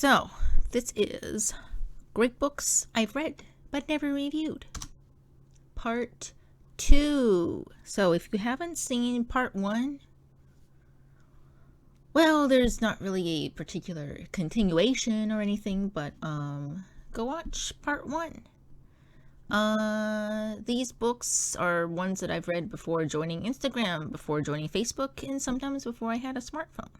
So, this is Great Books I've Read but Never Reviewed, Part 2. So, if you haven't seen Part 1, well, there's not really a particular continuation or anything, but go watch Part 1. These books are ones that I've read before joining Instagram, before joining Facebook, and sometimes before I had a smartphone.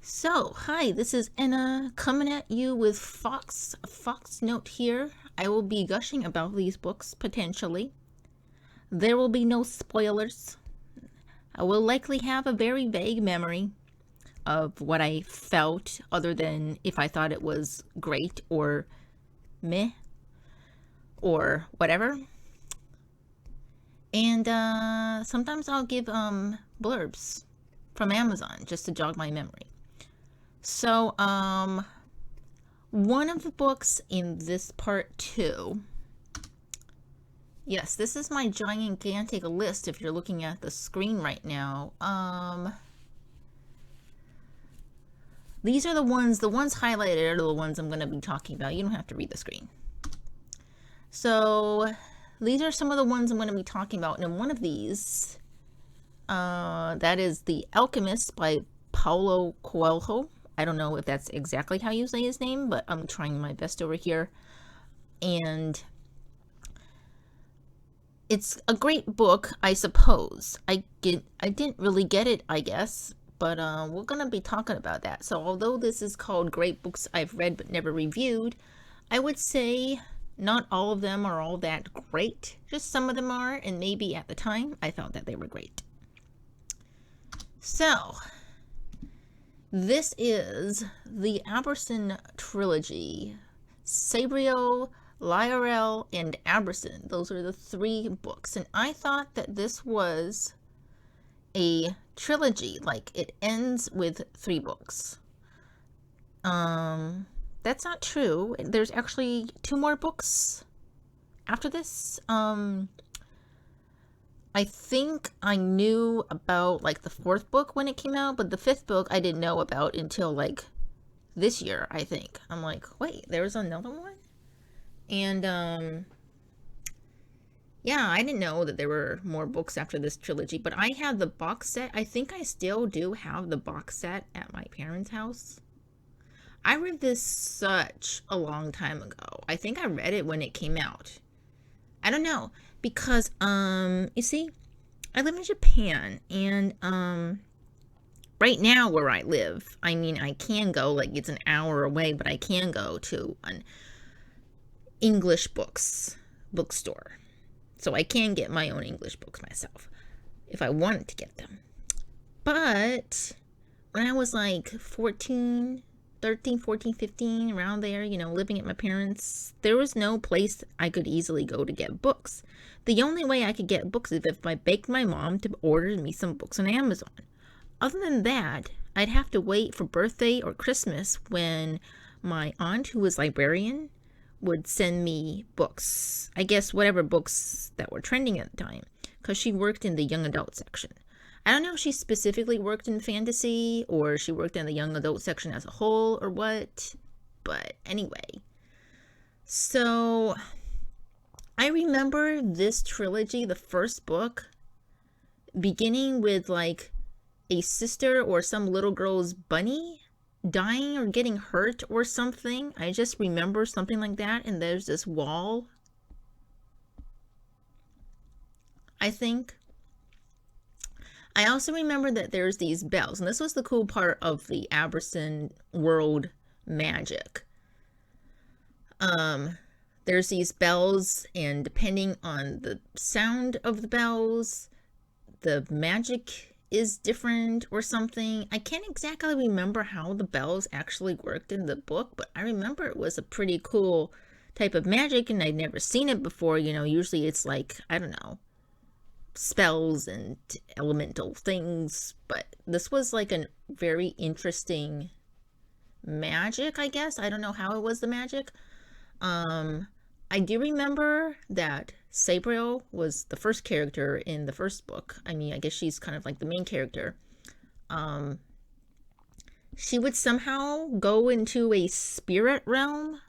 So, hi, this is Anna coming at you with Fox Note here. I will be gushing about these books, potentially. There will be no spoilers. I will likely have a very vague memory of what I felt, other than if I thought it was great or meh or whatever. And sometimes I'll give blurbs from Amazon just to jog my memory. So, one of the books in this part 2, yes, this is my gigantic list if you're looking at the screen right now. These are the ones highlighted are the ones I'm going to be talking about. You don't have to read the screen. So, these are some of the ones I'm going to be talking about, and one of these, that is The Alchemist by Paulo Coelho. I don't know if that's exactly how you say his name, but I'm trying my best over here. And it's a great book, I suppose. I didn't really get it, I guess, but we're going to be talking about that. So although this is called Great Books I've Read but Never Reviewed, I would say not all of them are all that great. Just some of them are, and maybe at the time I thought that they were great. So, this is the Abhorsen Trilogy. Sabriel, Lyarel, and Abhorsen. Those are the 3 books. And I thought that this was a trilogy. Like, it ends with 3 books. That's not true. There's actually 2 more books after this. I think I knew about, like, the 4th book when it came out, but the 5th book I didn't know about until, like, this year, I think. I'm like, wait, there's another one? And, yeah, I didn't know that there were more books after this trilogy, but I have the box set. I think I still do have the box set at my parents' house. I read this such a long time ago. I think I read it when it came out. I don't know. Because, you see, I live in Japan, and, right now where I live, I mean, I can go, like, it's an hour away, but I can go to an English bookstore. So I can get my own English books myself, if I wanted to get them. But, when I was, like, 13, 14, 15, around there, you know, living at my parents', there was no place I could easily go to get books. The only way I could get books is if I begged my mom to order me some books on Amazon. Other than that, I'd have to wait for birthday or Christmas when my aunt, who was librarian, would send me books. I guess whatever books that were trending at the time, because she worked in the young adult section. I don't know if she specifically worked in fantasy or she worked in the young adult section as a whole or what, but anyway. So, I remember this trilogy, the first book, beginning with like a sister or some little girl's bunny dying or getting hurt or something. I just remember something like that, and there's this wall, I think. I also remember that there's these bells, and this was the cool part of the Abhorsen world magic. There's these bells, and depending on the sound of the bells, the magic is different or something. I can't exactly remember how the bells actually worked in the book, but I remember it was a pretty cool type of magic, and I'd never seen it before. You know, usually it's like, I don't know, spells and elemental things, but this was like a very interesting magic, I guess. I don't know how it was the magic. I do remember that Sabriel was the first character in the first book. I mean, I guess she's kind of like the main character. she would somehow go into a spirit realm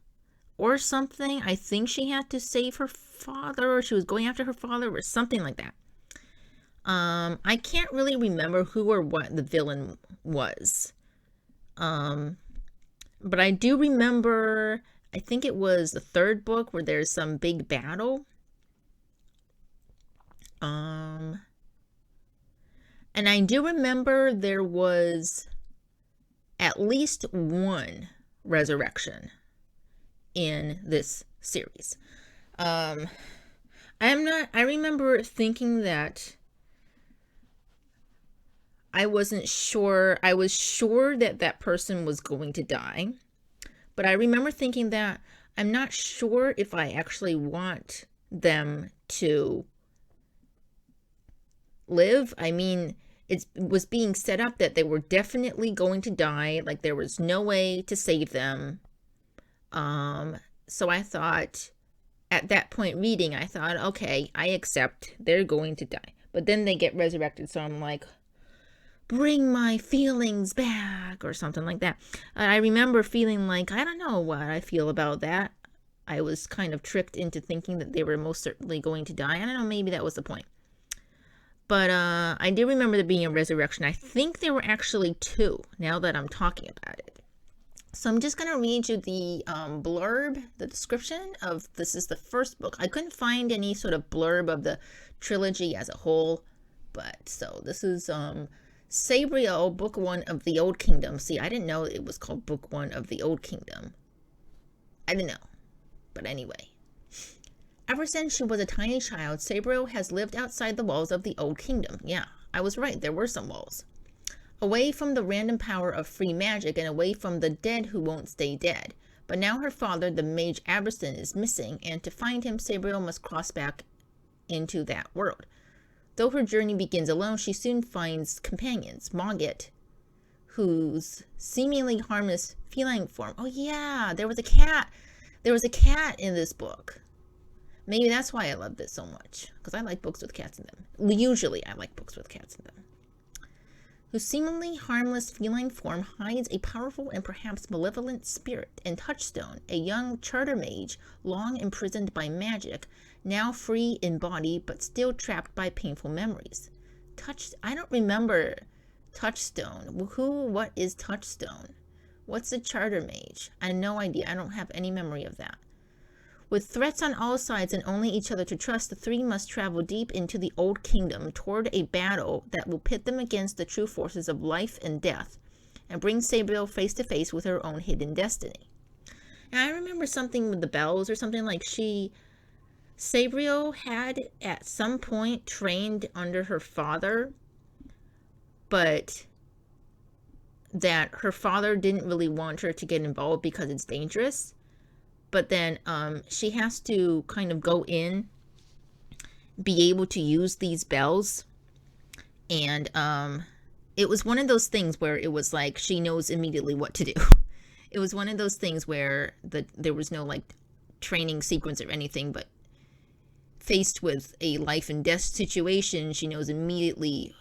or something. I think she had to save her father, or she was going after her father, or something like that. I can't really remember who or what the villain was. But I do remember, I think it was the third book where there's some big battle. And I do remember there was at least one resurrection in this series. I remember thinking that I wasn't sure. I was sure that that person was going to die. But I remember thinking that I'm not sure if I actually want them to live. I mean, it was being set up that they were definitely going to die. Like there was no way to save them. So I thought, at that point reading, I thought, okay, I accept they're going to die. But then they get resurrected. So I'm like, bring my feelings back or something like that. I remember feeling like, I don't know what I feel about that. I was kind of tricked into thinking that they were most certainly going to die. I don't know, maybe that was the point. But I do remember there being a resurrection. I think there were actually two, now that I'm talking about it. So I'm just going to read you the blurb, the description of, this is the first book. I couldn't find any sort of blurb of the trilogy as a whole. But, so this is Sabriel, Book 1 of the Old Kingdom. See, I didn't know it was called Book 1 of the Old Kingdom. I didn't know. But anyway. Ever since she was a tiny child, Sabriel has lived outside the walls of the Old Kingdom. Yeah, I was right. There were some walls. Away from the random power of free magic and away from the dead who won't stay dead. But now her father, the mage Abhorsen, is missing, and to find him, Sabriel must cross back into that world. Though her journey begins alone, she soon finds companions. Mogget, whose seemingly harmless feline form. Oh yeah, there was a cat. There was a cat in this book. Maybe that's why I loved it so much. Because I like books with cats in them. Usually I like books with cats in them. Whose seemingly harmless feline form hides a powerful and perhaps malevolent spirit. And Touchstone, a young charter mage, long imprisoned by magic, now free in body, but still trapped by painful memories. I don't remember Touchstone. What is Touchstone? What's a charter mage? I have no idea. I don't have any memory of that. With threats on all sides and only each other to trust, the three must travel deep into the Old Kingdom toward a battle that will pit them against the true forces of life and death, and bring Sabriel face to face with her own hidden destiny. And I remember something with the bells or something, like Sabriel had at some point trained under her father, but that her father didn't really want her to get involved because it's dangerous. But then she has to kind of go in, be able to use these bells. And it was one of those things where it was like she knows immediately what to do. It was one of those things where there was no like training sequence or anything, but faced with a life and death situation, she knows immediately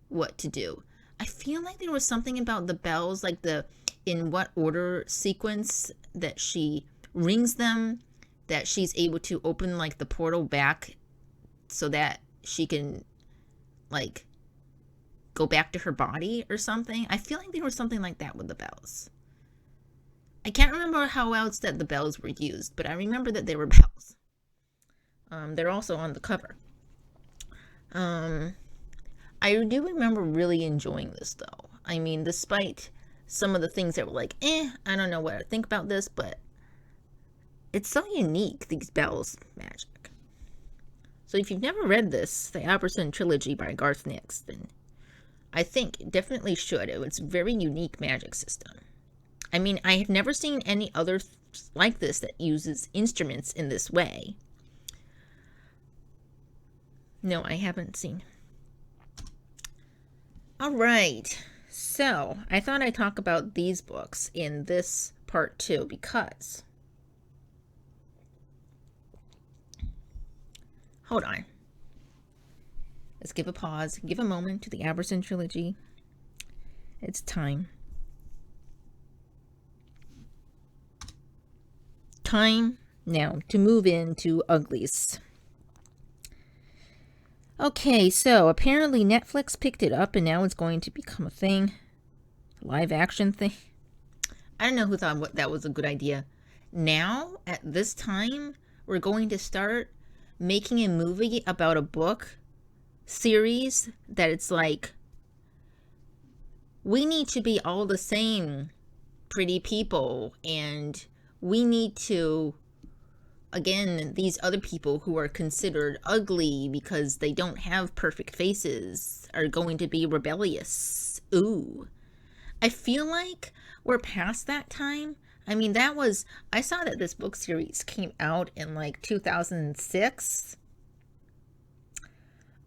what to do. I feel like there was something about the bells, like the in what order sequence that she rings them, that she's able to open like the portal back so that she can like go back to her body or something. I feel like there was something like that with the bells. I can't remember how else that the bells were used, but I remember that they were bells. They're also on the cover. I do remember really enjoying this though. I mean, despite some of the things that were like, I don't know what to think about this, but it's so unique, these bells magic. So if you've never read this, the Abhorsen Trilogy by Garth, then I think it definitely should. It's a very unique magic system. I mean, I have never seen any other like this that uses instruments in this way. No, I haven't seen. All right. So I thought I'd talk about these books in this part 2 because... Hold on. Let's give a pause. Give a moment to the Abhorsen Trilogy. It's time. time now to move into Uglies. Okay, so apparently Netflix picked it up and now it's going to become a thing. Live action thing. I don't know who thought that was a good idea. Now, at this time, we're going to start making a movie about a book series that it's like, we need to be all the same pretty people, and we need to, again, these other people who are considered ugly because they don't have perfect faces are going to be rebellious. Ooh. I feel like we're past that time. I mean, I saw that this book series came out in like 2006.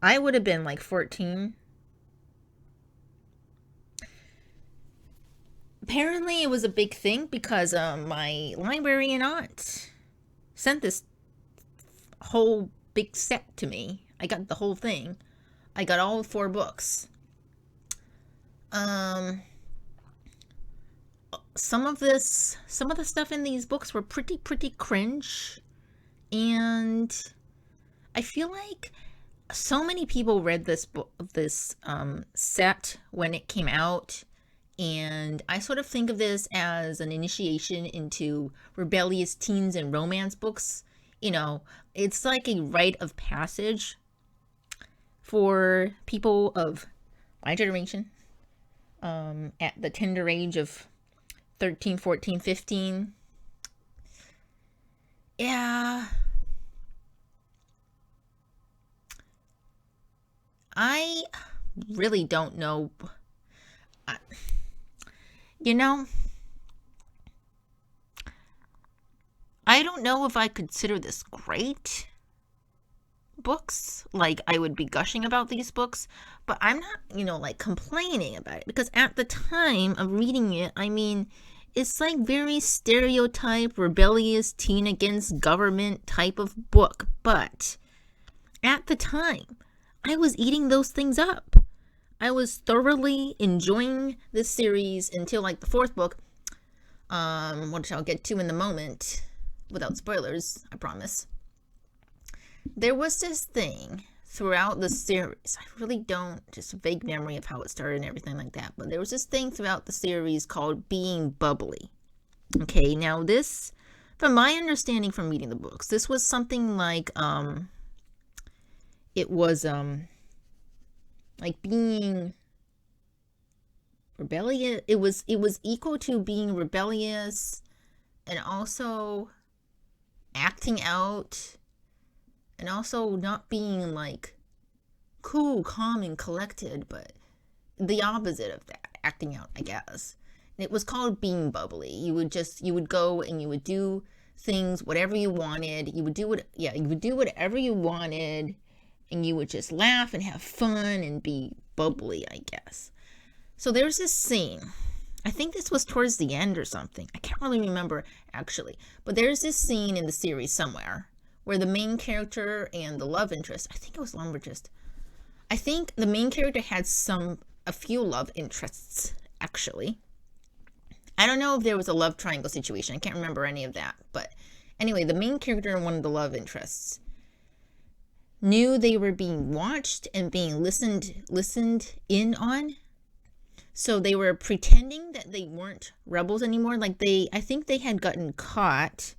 I would have been like 14. Apparently it was a big thing because my librarian aunt sent this whole big set to me. I got the whole thing. I got all 4 books. Some of the stuff in these books were pretty cringe, and I feel like so many people read this set when it came out, and I sort of think of this as an initiation into rebellious teens and romance books. You know, it's like a rite of passage for people of my generation, at the tender age of 13, 14, 15. Yeah. I really don't know. You know, I don't know if I consider this great books. Like, I would be gushing about these books, but I'm not, like, complaining about it, because at the time of reading it, I mean, it's like very stereotype, rebellious, teen against government type of book. But at the time, I was eating those things up. I was thoroughly enjoying this series until like the 4th book, which I'll get to in the moment, without spoilers, I promise. There was this thing throughout the series. I really don't, just a vague memory of how it started and everything like that. But there was this thing throughout the series called being bubbly. Okay, now this, from my understanding from reading the books, this was something like, it was, like being rebellious. It was equal to being rebellious and also acting out, and also not being like cool, calm, and collected, but the opposite of that, acting out, I guess. And it was called being bubbly. You would go and you would do things, whatever you wanted. You would do whatever you wanted, and you would just laugh and have fun and be bubbly, I guess. So there's this scene. I think this was towards the end or something. I can't really remember, actually. But there's this scene in the series somewhere where the main character and the love interest, I think it was love interest. I think the main character had a few love interests, actually. I don't know if there was a love triangle situation. I can't remember any of that. But anyway, the main character and one of the love interests knew they were being watched and being listened in on. So they were pretending that they weren't rebels anymore. Like I think they had gotten caught,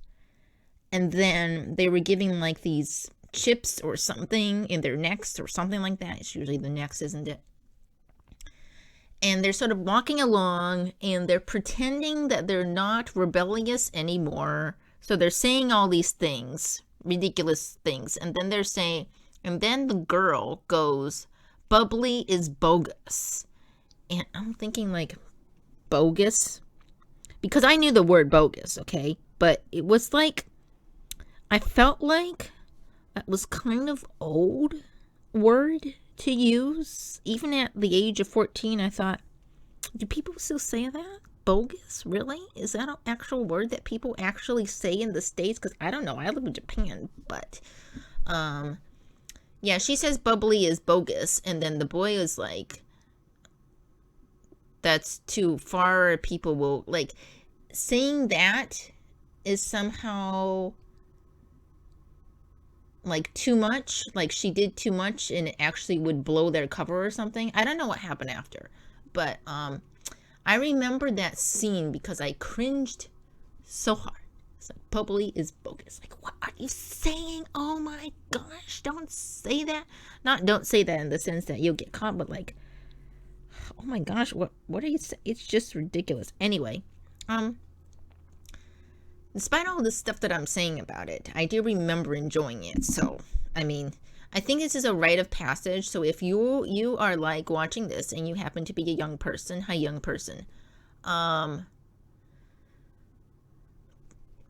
and then they were giving like these chips or something in their necks or something like that. It's usually the necks, isn't it? And they're sort of walking along and they're pretending that they're not rebellious anymore. So they're saying all these things, ridiculous things. And then then the girl goes, "Bubbly is bogus." And I'm thinking like, bogus? Because I knew the word bogus, okay? But it was like, I felt like that was kind of old word to use. Even at the age of 14, I thought, do people still say that? Bogus? Really? Is that an actual word that people actually say in the States? Because I don't know. I live in Japan, but yeah, she says bubbly is bogus, and then the boy is like, that's too far. People will, like, saying that is somehow like too much, like she did too much and it actually would blow their cover or something. I don't know what happened after, but I remember that scene because I cringed so hard. It's like, Buckley is bogus. Like, what are you saying? Oh my gosh, don't say that. Not don't say that in the sense that you'll get caught, but like, oh my gosh, what are you saying? It's just ridiculous. Anyway, despite all the stuff that I'm saying about it, I do remember enjoying it. So, I mean, I think this is a rite of passage. So if you are like watching this and you happen to be a young person,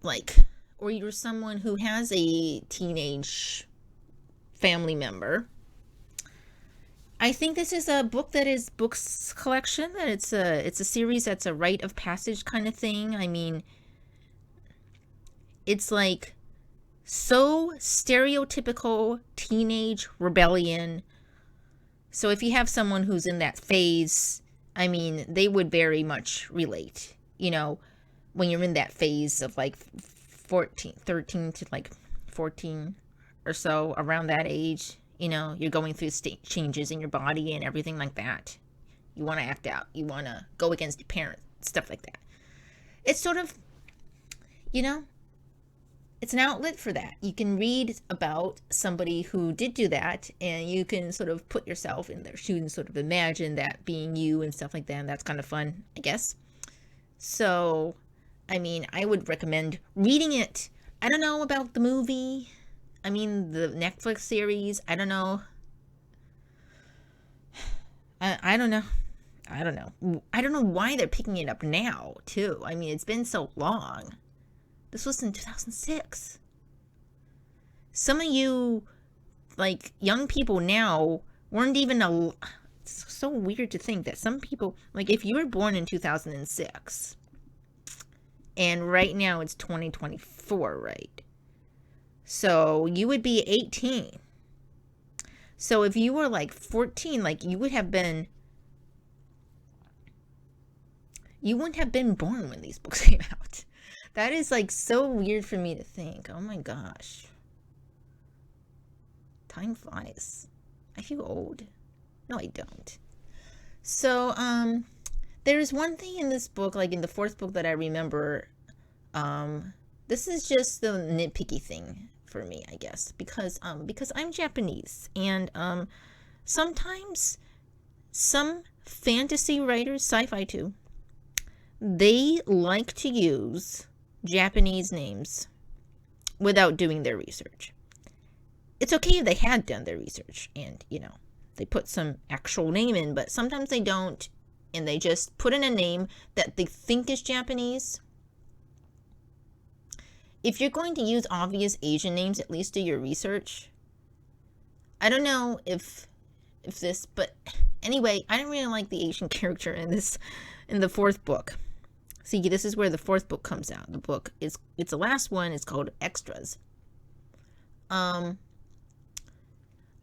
like, or you're someone who has a teenage family member, I think this is a book that is books collection, that it's a series that's a rite of passage kind of thing. I mean, it's like so stereotypical teenage rebellion. So if you have someone who's in that phase, I mean, they would very much relate, you know, when you're in that phase of like 13 to like 14 or so, around that age, you know, you're going through changes in your body and everything like that. You want to act out. You want to go against your parents, stuff like that. It's sort of, you know, it's an outlet for that. You can read about somebody who did do that, and you can sort of put yourself in their shoes and sort of imagine that being you and stuff like that. And that's kind of fun, I guess. So, I mean, I would recommend reading it. I don't know about the movie. I mean, the Netflix series. I don't know. I don't know. I don't know. I don't know why they're picking it up now, too. I mean, it's been so long. This was in 2006. Some of you, like, young people now weren't even it's so weird to think that some people, like, if you were born in 2006, and right now it's 2024, right? So you would be 18. So if you were like 14, like you wouldn't have been born when these books came out. That is like so weird for me to think. Oh my gosh. Time flies. I feel old. No, I don't. So, there's one thing in this book, like in the fourth book, that I remember. This is just the nitpicky thing for me, I guess, because I'm Japanese, and sometimes some fantasy writers, sci-fi too, they like to use Japanese names without doing their research. It's okay if they had done their research and, you know, they put some actual name in, but sometimes they don't, and they just put in a name that they think is Japanese. If you're going to use obvious Asian names, at least do your research. I don't know if this, but anyway, I didn't really like the Asian character in the fourth book. See, this is where the fourth book comes out. The book it's the last one. It's called Extras. I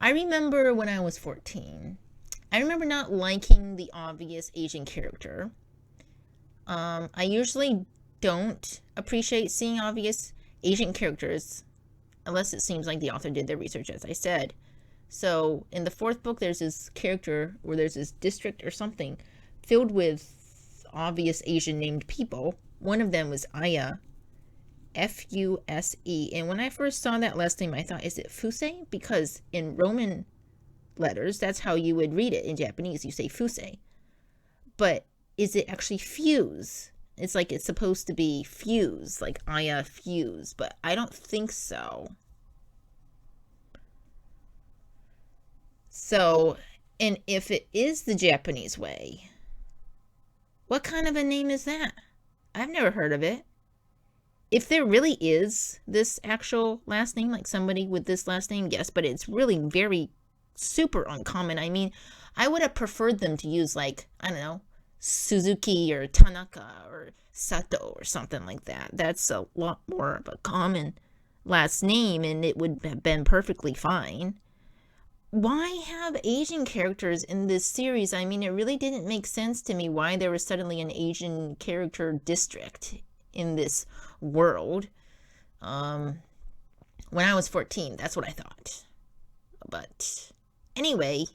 remember when I was 14, I remember not liking the obvious Asian character. I usually don't appreciate seeing obvious Asian characters unless it seems like the author did their research, as I said. So in the fourth book, there's this character, or there's this district or something filled with obvious Asian named people. One of them was Aya, Fuse, and when I first saw that last name, I thought, is it Fuse? Because in Roman letters, that's how you would read it in Japanese. You say Fuse. But is it actually Fuse? It's like it's supposed to be Fuse, like Aya Fuse, but I don't think so. So, and if it is the Japanese way, what kind of a name is that? I've never heard of it. If there really is this actual last name, like somebody with this last name, yes, but it's really very super uncommon. I mean, I would have preferred them to use, like, I don't know, Suzuki or Tanaka or Sato or something like that. That's a lot more of a common last name, and it would have been perfectly fine. Why have Asian characters in this series? I mean, it really didn't make sense to me why there was suddenly an Asian character district in this world. When I was 14, that's what I thought. But anyway,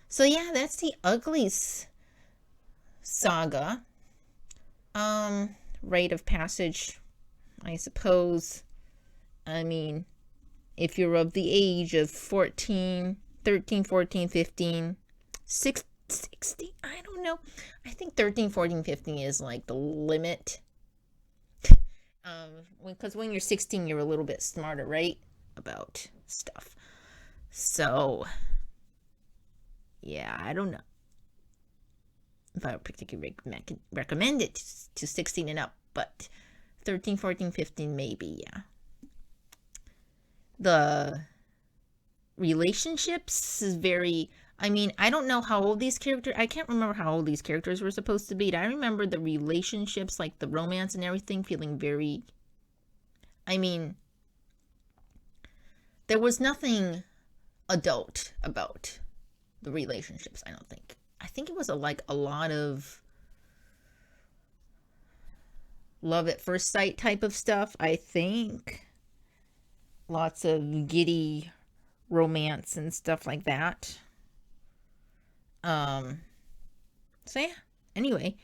so yeah, that's the Uglies saga. Rite of passage, I suppose. I mean, if you're of the age of 13, 14, 15, 16, I don't know. I think 13, 14, 15 is like the limit. Because when you're 16, you're a little bit smarter, right? About stuff. So, yeah, I don't know if I would particularly recommend it to 16 and up, but 13, 14, 15, maybe, yeah. The relationships is very, I mean, I don't know how old these characters, I can't remember how old these characters were supposed to be. I remember the relationships, like the romance and everything, feeling very, I mean, there was nothing adult about the relationships, I don't think. I think it was a lot of love at first sight type of stuff, I think. Lots of giddy romance and stuff like that. So yeah, anyway,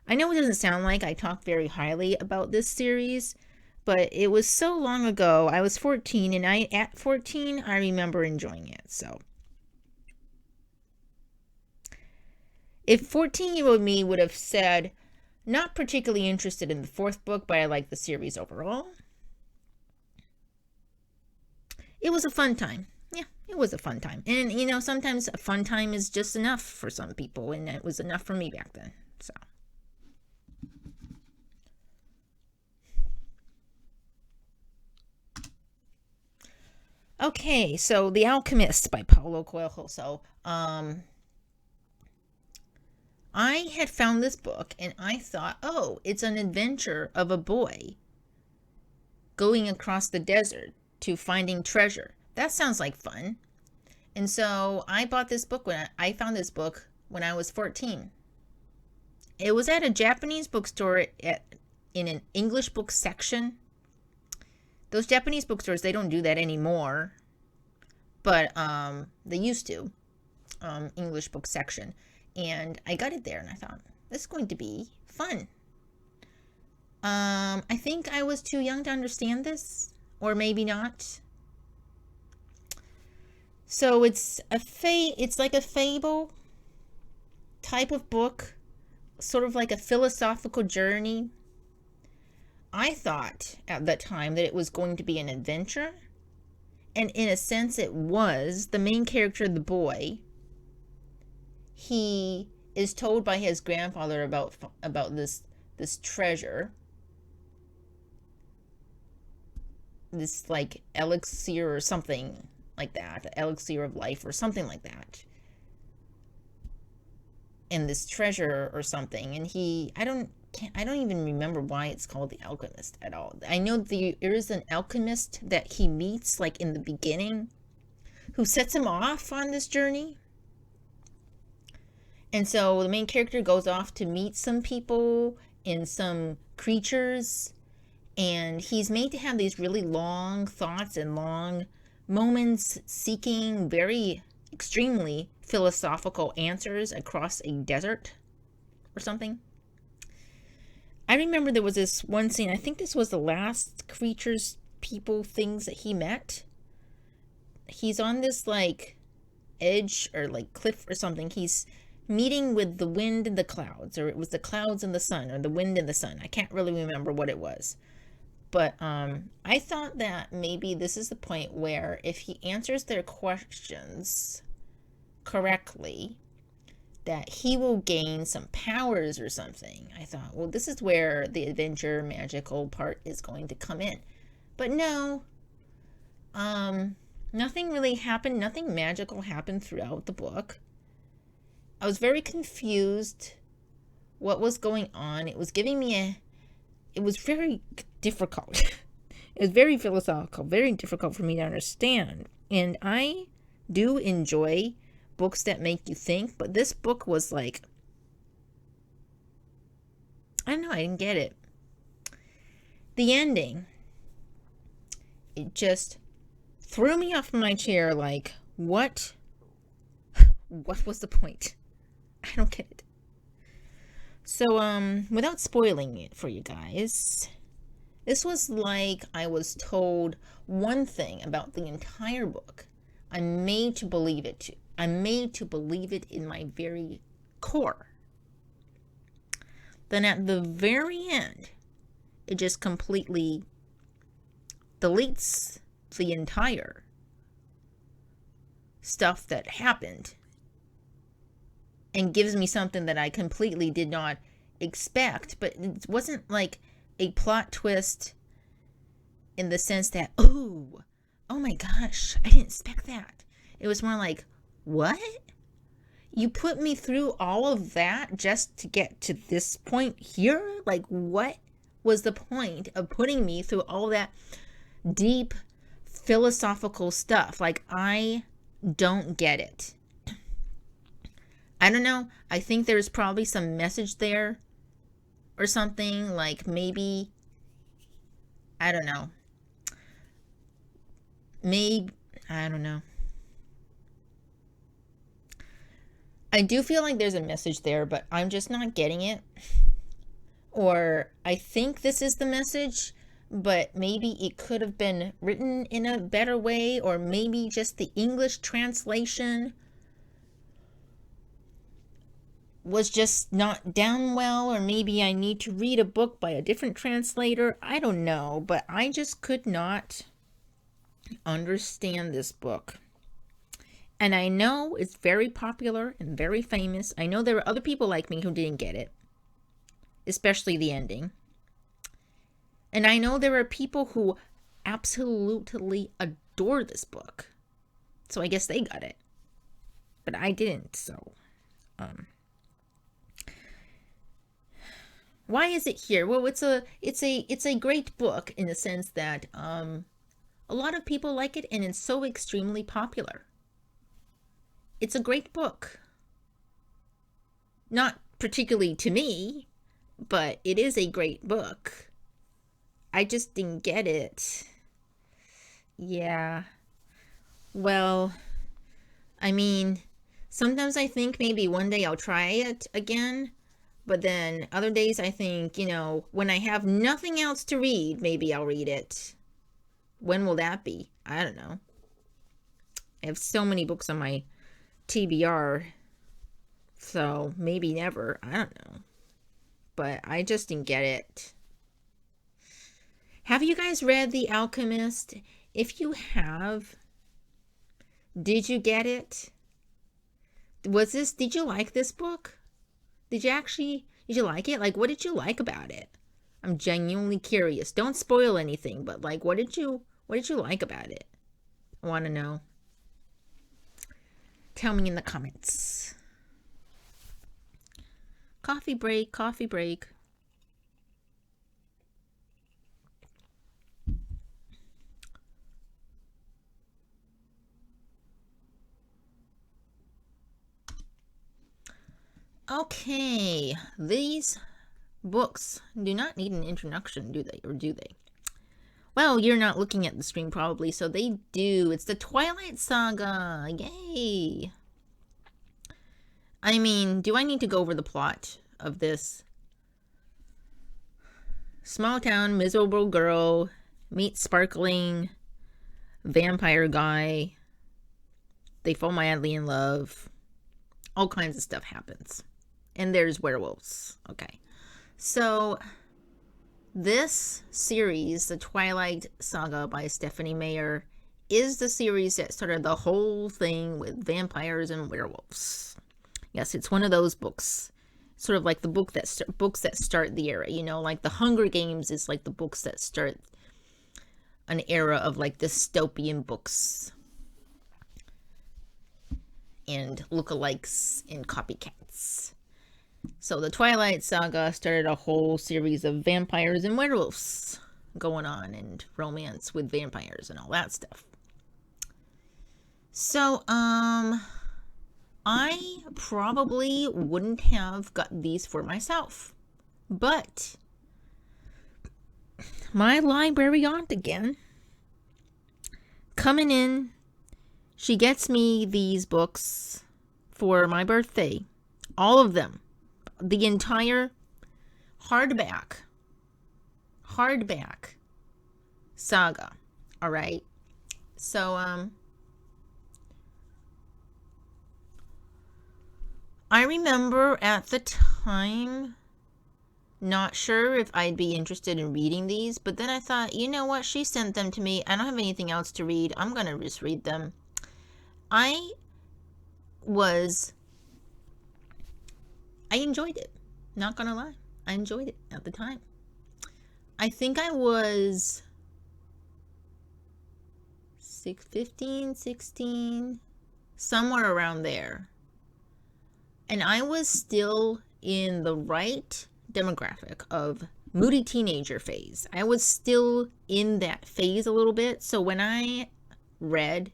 I know it doesn't sound like I talk very highly about this series, but it was so long ago. I was 14, and at 14, I remember enjoying it, so. If 14-year-old me would have said, not particularly interested in the fourth book, but I like the series overall, it was a fun time. Yeah, it was a fun time. And, you know, sometimes a fun time is just enough for some people, and it was enough for me back then, so. Okay, so The Alchemist by Paulo Coelho. So, I had found this book, and I thought, oh, it's an adventure of a boy going across the desert to finding treasure. That sounds like fun. And so I bought this book when I found this book when I was 14. It was at a Japanese bookstore in an English book section. Those Japanese bookstores, they don't do that anymore. But they used to. English book section. And I got it there and I thought, this is going to be fun. I think I was too young to understand this. Or maybe not. So it's like a fable type of book, sort of like a philosophical journey. I thought at that time that it was going to be an adventure, and in a sense it was. The main character, the boy, he is told by his grandfather about this treasure, this like elixir or something like that, elixir of life or something like that, and this treasure or something. And I don't even remember why it's called The Alchemist at all. I know there is an alchemist that he meets like in the beginning who sets him off on this journey. And so the main character goes off to meet some people and some creatures, and he's made to have these really long thoughts and long moments seeking very extremely philosophical answers across a desert or something. I remember there was this one scene, I think this was the last creatures, people, things that he met. He's on this like edge or like cliff or something. He's meeting with the wind and the clouds, or it was the clouds and the sun, or the wind and the sun. I can't really remember what it was. But I thought that maybe this is the point where if he answers their questions correctly, that he will gain some powers or something. I thought, well, this is where the adventure magical part is going to come in. But no, nothing really happened. Nothing magical happened throughout the book. I was very confused what was going on. It was giving me it was very difficult. It was very philosophical, very difficult for me to understand. And I do enjoy books that make you think, but this book was like, I don't know, I didn't get it. the ending, it just threw me off my chair like, what was the point? I don't get it. So, without spoiling it for you guys, this was like I was told one thing about the entire book. I'm made to believe it. I'm made to believe it in my very core. Then at the very end, it just completely deletes the entire stuff that happened and gives me something that I completely did not expect. But it wasn't like a plot twist in the sense that, oh my gosh, I didn't expect that. It was more like, what? You put me through all of that just to get to this point here? Like, what was the point of putting me through all that deep philosophical stuff? Like, I don't get it. I don't know. I think there's probably some message there or something. Like, maybe, I don't know. Maybe, I don't know. I do feel like there's a message there, but I'm just not getting it. Or I think this is the message, but maybe it could have been written in a better way, or maybe just the English translation was just not done well, or maybe I need to read a book by a different translator. I don't know, but I just could not understand this book. And I know it's very popular and very famous. I know there are other people like me who didn't get it, especially the ending. And I know there are people who absolutely adore this book. So I guess they got it. But I didn't, so why is it here? Well, it's a great book in the sense that a lot of people like it, and it's so extremely popular. It's a great book. Not particularly to me, but it is a great book. I just didn't get it. Yeah. Well, I mean, sometimes I think maybe one day I'll try it again. But then other days I think, when I have nothing else to read, maybe I'll read it. When will that be? I don't know. I have so many books on my TBR, so maybe never. I don't know. But I just didn't get it. Have you guys read The Alchemist? If you have, did you get it? Did you like this book? Did you like it? Like, what did you like about it? I'm genuinely curious. Don't spoil anything, but like, what did you like about it? I want to know. Tell me in the comments. Coffee break, coffee break. Okay, these books do not need an introduction, do they? Or do they? Well, you're not looking at the screen probably, so they do. It's the Twilight Saga. Yay! I mean, do I need to go over the plot of this? Small town, miserable girl meets sparkling vampire guy. They fall madly in love. All kinds of stuff happens. And there's werewolves. Okay. So this series, the Twilight Saga by Stephanie Meyer, is the series that started the whole thing with vampires and werewolves. Yes, it's one of those books. Sort of like the books that start the era. Like the Hunger Games is like the books that start an era of like dystopian books and lookalikes and copycats. So the Twilight Saga started a whole series of vampires and werewolves going on, and romance with vampires and all that stuff. So, I probably wouldn't have got these for myself, but my library aunt again. Coming in, she gets me these books for my birthday. All of them. The entire hardback Saga. All right. So, I remember at the time not sure if I'd be interested in reading these, but then I thought, you know what? She sent them to me. I don't have anything else to read. I'm going to just read them. I enjoyed it. Not going to lie. I enjoyed it at the time. I think I was 15, 16, somewhere around there. And I was still in the right demographic of moody teenager phase. I was still in that phase a little bit. So when I read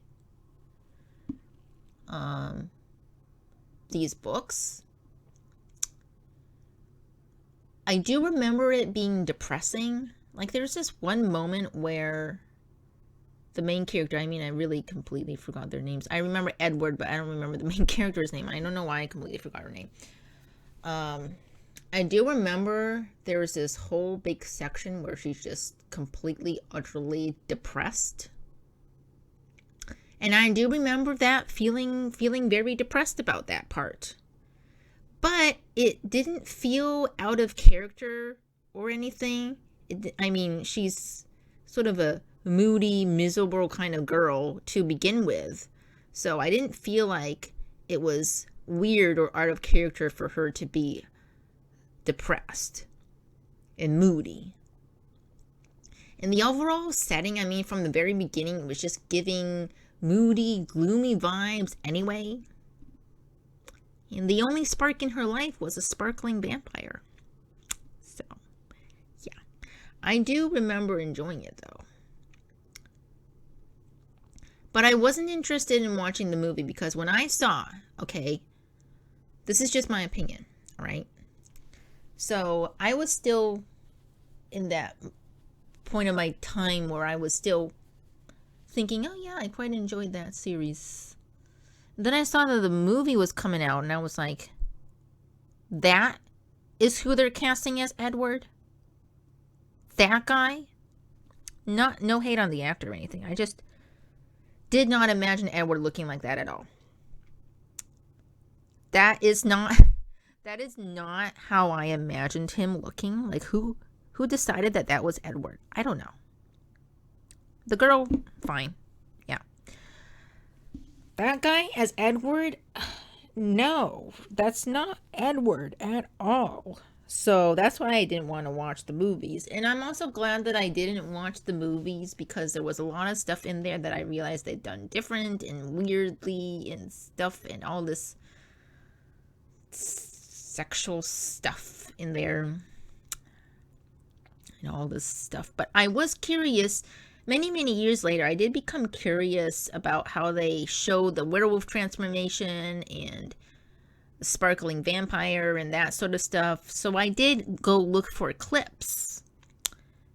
these books, I do remember it being depressing. Like there's this one moment where the main character, I really completely forgot their names. I remember Edward, but I don't remember the main character's name. I don't know why I completely forgot her name. I do remember there was this whole big section where she's just completely, utterly depressed. And I do remember that feeling very depressed about that part. But it didn't feel out of character or anything. She's sort of a moody, miserable kind of girl to begin with. So I didn't feel like it was weird or out of character for her to be depressed and moody. And the overall setting, from the very beginning, it was just giving moody, gloomy vibes anyway. And the only spark in her life was a sparkling vampire. So, yeah. I do remember enjoying it, though. But I wasn't interested in watching the movie because when I saw, okay, this is just my opinion, all right? So I was still in that point of my time where I was still thinking, oh yeah, I quite enjoyed that series. Then I saw that the movie was coming out and I was like, that is who they're casting as Edward? That guy? No hate on the actor or anything. I just did not imagine Edward looking like that at all. That is not how I imagined him looking. Like who decided that was Edward? I don't know. The girl, fine. Yeah. That guy as Edward? No, that's not Edward at all. So that's why I didn't want to watch the movies. And I'm also glad that I didn't watch the movies because there was a lot of stuff in there that I realized they'd done different and weirdly and stuff and all this sexual stuff in there and all this stuff. But I was curious. Many years later, I did become curious about how they showed the werewolf transformation and the sparkling vampire and that sort of stuff. So I did go look for clips.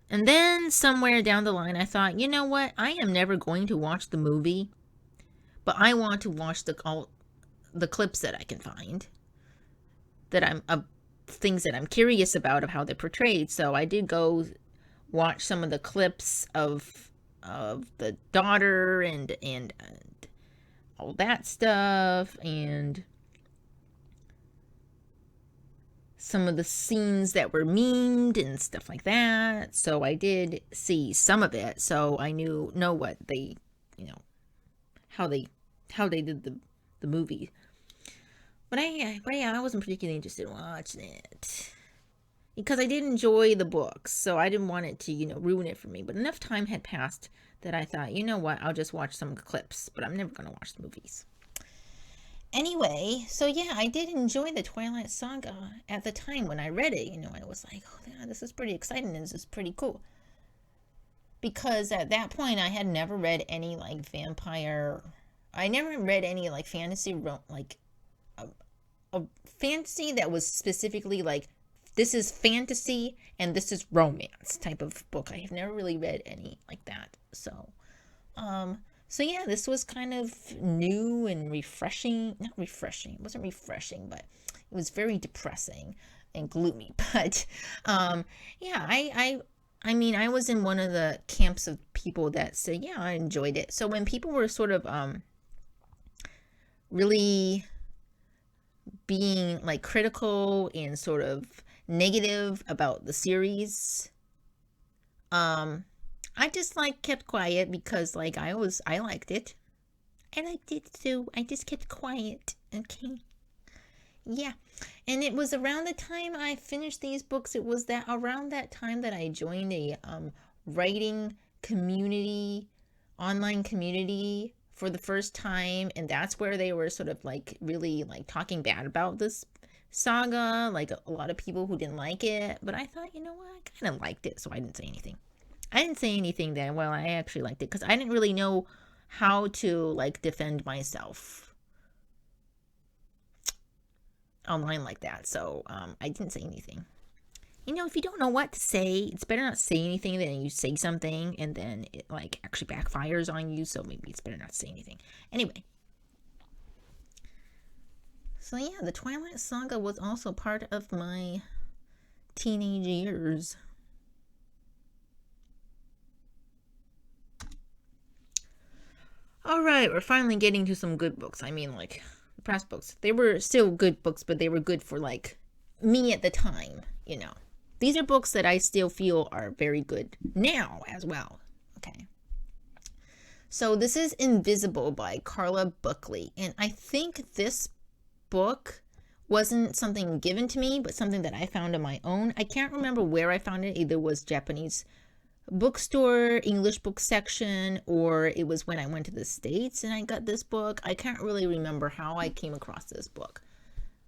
And then somewhere down the line, I thought, you know what? I am never going to watch the movie, but I want to watch the clips that I can find that things that I'm curious about of how they're portrayed. So I did go watch some of the clips of the daughter and all that stuff and some of the scenes that were memed and stuff like that. So I did see some of it. So I know what they, how they did the movie. But I wasn't particularly interested in watching it because I did enjoy the books. So I didn't want it to, ruin it for me. But enough time had passed that I thought, you know what, I'll just watch some clips. But I'm never going to watch the movies. Anyway, so yeah, I did enjoy the Twilight Saga at the time when I read it. I was like, oh yeah, this is pretty exciting. This is pretty cool. Because at that point, I had never read any vampire. I never read any fantasy, a fantasy that was specifically This is fantasy and this is romance type of book. I have never really read any like that. So yeah, this was kind of new and refreshing. Not refreshing. It wasn't refreshing, but it was very depressing and gloomy. But yeah, I mean, I was in one of the camps of people that said, yeah, I enjoyed it. So when people were sort of really being like critical and sort of negative about the series, I just like kept quiet because like I liked it. I liked it too. I just kept quiet. Okay. Yeah. And it was around the time I finished these books, it was that around that time that I joined a writing community, online community for the first time, and that's where they were sort of like really like talking bad about this saga, like a lot of people who didn't like it, but I thought, you know what, I kind of liked it, so I didn't say anything. I didn't say anything then. Well, I actually liked it because I didn't really know how to like defend myself online like that. So I didn't say anything. You know, if you don't know what to say, it's better not say anything than you say something and then it like actually backfires on you. So maybe it's better not to say anything. Anyway. So yeah, the Twilight Saga was also part of my teenage years. Alright, we're finally getting to some good books. I mean, like, past books. They were still good books, but they were good for, like, me at the time, you know. These are books that I still feel are very good now as well. Okay. So this is Invisible by Carla Buckley. And I think this book wasn't something given to me, but something that I found on my own. I can't remember where I found it. Either it was Japanese bookstore, English book section, or it was when I went to the States and I got this book. I can't really remember how I came across this book.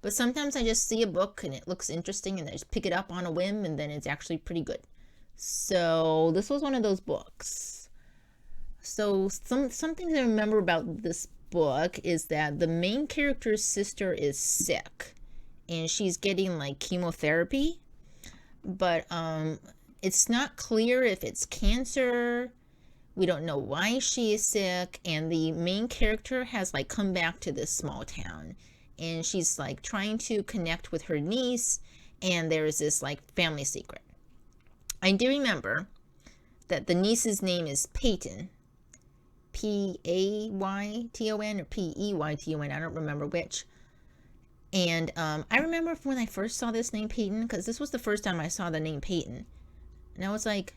But sometimes I just see a book and it looks interesting and I just pick it up on a whim and then it's actually pretty good. So this was one of those books. So something to remember about this book is that the main character's sister is sick and she's getting like chemotherapy, but it's not clear if it's cancer. We don't know why she is sick, and the main character has like come back to this small town and she's like trying to connect with her niece, and there's this like family secret. I do remember that the niece's name is Peyton, Payton or Peyton, I don't remember which. And I remember when I first saw this name Peyton, because this was the first time I saw the name Peyton, and I was like,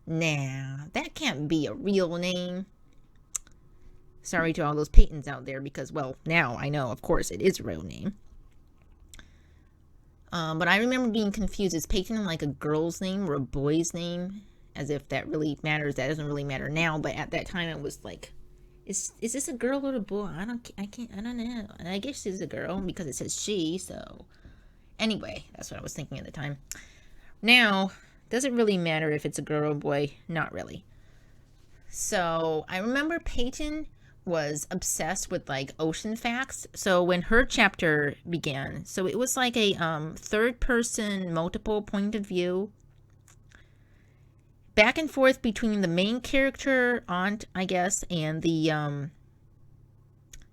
nah, that can't be a real name. Sorry to all those Peytons out there, because, well, now I know, of course, it is a real name. But I remember being confused. Is Peyton like a girl's name or a boy's name? As if that really matters. That doesn't really matter now, but at that time it was like, is this a girl or a boy? I don't know. I guess it's a girl because it says she, so. Anyway, that's what I was thinking at the time. Now, does it really matter if it's a girl or boy? Not really. So I remember Peyton was obsessed with like ocean facts. So when her chapter began, so it was like a third person multiple point of view, back and forth between the main character, aunt, I guess, and the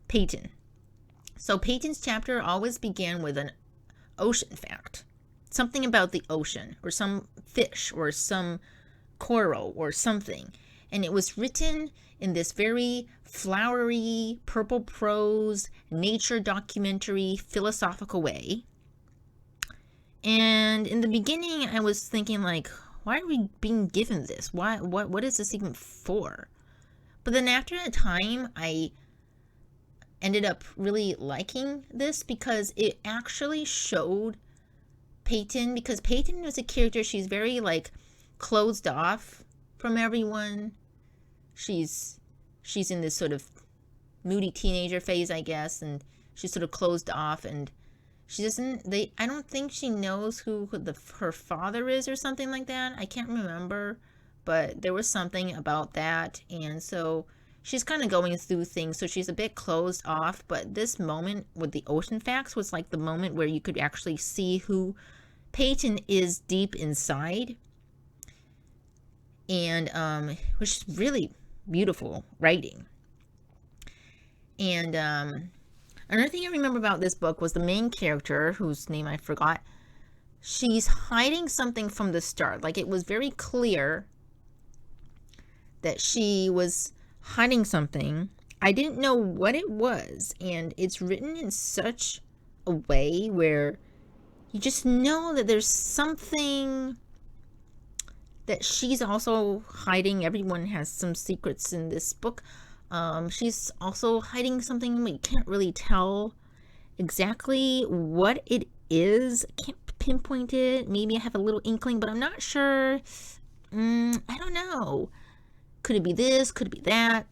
Peyton. So Peyton's chapter always began with an ocean fact. Something about the ocean, or some fish, or some coral, or something. And it was written in this very flowery, purple prose, nature documentary, philosophical way. And in the beginning, I was thinking, like, why are we being given this? What is this even for? But then after a time, I ended up really liking this because it actually showed Peyton, because Peyton was a character, she's very like closed off from everyone. She's in this sort of moody teenager phase, I guess, and she's sort of closed off, and she doesn't, I don't think she knows who her father is or something like that. I can't remember, but there was something about that, and so she's kind of going through things, so she's a bit closed off. But this moment with the ocean facts was like the moment where you could actually see who Peyton is deep inside, and which is really beautiful writing. And another thing I remember about this book was the main character, whose name I forgot. She's hiding something from the start. Like, it was very clear that she was hiding something. I didn't know what it was, and it's written in such a way where you just know that there's something that she's also hiding. Everyone has some secrets in this book. She's also hiding something. We can't really tell exactly what it is. I can't pinpoint it. Maybe I have a little inkling, but I'm not sure. I don't know. Could it be this? Could it be that?